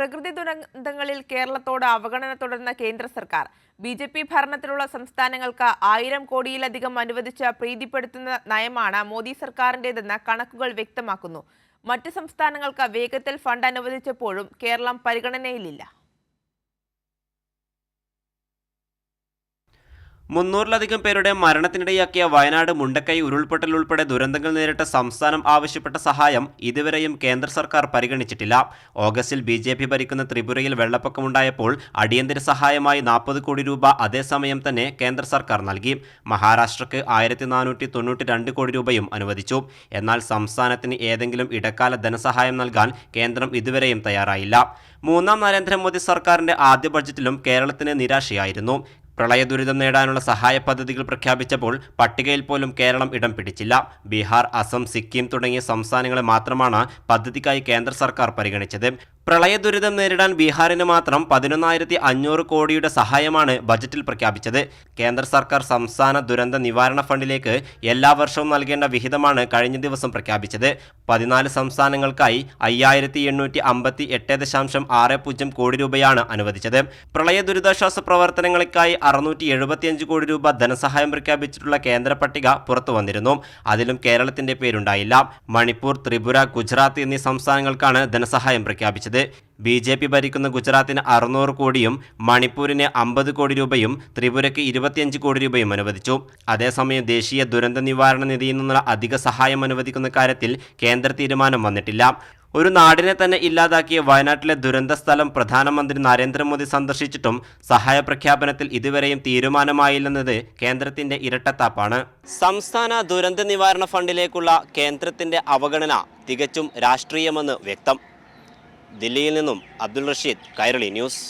പ്രകൃതി ദുരന്തങ്ങളിൽ കേരളത്തോട് അവഗണന തുടർന്ന കേന്ദ്ര സർക്കാർ ബി.ജെ.പി. ഭരണത്തിലുള്ള സംസ്ഥാനങ്ങൾക്ക് 1000 കോടിയിലധികം അനുവദിച്ച് പ്രീതിപ്പെടുത്തുന്ന നയമാണ് മോദി സർക്കാരിന്റേതെന്ന് കണക്കുകൾ വ്യക്തമാക്കുന്നു. മറ്റ് സംസ്ഥാനങ്ങൾക്ക് വേഗത്തിൽ ഫണ്ട് അനുവദിച്ചപ്പോഴും കേരളം പരിഗണനയിലില്ല. 300-ലധികം പേരുടെ മരണത്തിനിടയാക്കിയ വയനാട് മുണ്ടക്കൈ ഉരുൾപൊട്ടൽ ഉൾപ്പെടെ ദുരന്തങ്ങൾ നേരിട്ട സംസ്ഥാനം ആവശ്യപ്പെട്ട സഹായം ഇതുവരെയും കേന്ദ്ര സർക്കാർ പരിഗണിച്ചിട്ടില്ല. ഓഗസ്റ്റിൽ ബി.ജെ.പി. ഭരിക്കുന്ന ത്രിപുരയിൽ വെള്ളപ്പൊക്കമുണ്ടായപ്പോൾ അടിയന്തര സഹായമായി 40 കോടി രൂപ അതേസമയം തന്നെ കേന്ദ്ര സർക്കാർ നൽകി. മഹാരാഷ്ട്രക്ക് 1492 കോടി രൂപയും അനുവദിച്ചു. എന്നാൽ സംസ്ഥാനത്തിന് ഏതെങ്കിലും ഇടക്കാല ധനസഹായം നൽകാൻ കേന്ദ്രം ഇതുവരെയും തയ്യാറായില്ല. മൂന്നാം നരേന്ദ്രമോദി സർക്കാരിന്റെ ആദ്യ ബഡ്ജറ്റിലും കേരളത്തിന് നിരാശയായിരുന്നു. പ്രളയ ദുരിതം നേടാനുള്ള സഹായ പദ്ധതികൾ പ്രഖ്യാപിച്ചപ്പോൾ പട്ടികയിൽ പോലും കേരളം ഇടം പിടിച്ചില്ല. ബീഹാർ, അസം, സിക്കിം തുടങ്ങിയ സംസ്ഥാനങ്ങളെ മാത്രമാണ് പദ്ധതിക്കായി കേന്ദ്ര സർക്കാർ പരിഗണിച്ചത്. പ്രളയ ദുരിതം നേരിടാൻ ബീഹാറിന് മാത്രം 11,500 കോടിയുടെ സഹായമാണ് ബജറ്റിൽ പ്രഖ്യാപിച്ചത്. കേന്ദ്ര സർക്കാർ സംസ്ഥാന ദുരന്ത നിവാരണ ഫണ്ടിലേക്ക് എല്ലാ വർഷവും നൽകേണ്ട വിഹിതമാണ് കഴിഞ്ഞ ദിവസം പ്രഖ്യാപിച്ചത്. 14 സംസ്ഥാനങ്ങൾക്കായി 5,858.60 കോടി രൂപയാണ് അനുവദിച്ചത്. പ്രളയ ദുരിതാശ്വാസ പ്രവർത്തനങ്ങൾക്കായി 675 കോടി രൂപ ധനസഹായം പ്രഖ്യാപിച്ചിട്ടുള്ള കേന്ദ്ര പട്ടിക പുറത്തു വന്നിരുന്നു. അതിലും കേരളത്തിന്റെ പേരുണ്ടായില്ല. മണിപ്പൂർ, ത്രിപുര, ഗുജറാത്ത് എന്നീ സംസ്ഥാനങ്ങൾക്കാണ് ധനസഹായം പ്രഖ്യാപിച്ചത്. ബി.ജെ.പി. ഭരിക്കുന്ന ഗുജറാത്തിന് 600 കോടിയും മണിപ്പൂരിന് 50 കോടി രൂപയും ത്രിപുരയ്ക്ക് 25 കോടി രൂപയും അനുവദിച്ചു. അതേസമയം ദേശീയ ദുരന്ത നിവാരണ നിധിയിൽ നിന്നുള്ള അധിക സഹായം അനുവദിക്കുന്ന കാര്യത്തിൽ കേന്ദ്ര തീരുമാനം വന്നിട്ടില്ല. ഒരു നാടിനെ തന്നെ ഇല്ലാതാക്കിയ വയനാട്ടിലെ ദുരന്ത സ്ഥലം പ്രധാനമന്ത്രി നരേന്ദ്രമോദി സന്ദർശിച്ചിട്ടും സഹായ പ്രഖ്യാപനത്തിൽ ഇതുവരെയും തീരുമാനമായില്ലെന്നത് കേന്ദ്രത്തിന്റെ ഇരട്ടത്താപ്പാണ്. സംസ്ഥാന ദുരന്ത നിവാരണ ഫണ്ടിലേക്കുള്ള കേന്ദ്രത്തിന്റെ അവഗണന തികച്ചും രാഷ്ട്രീയമെന്ന് വ്യക്തം. ദില്ലിയിൽ നിന്നും അബ്ദുൾ റഷീദ്, കൈരളി ന്യൂസ്.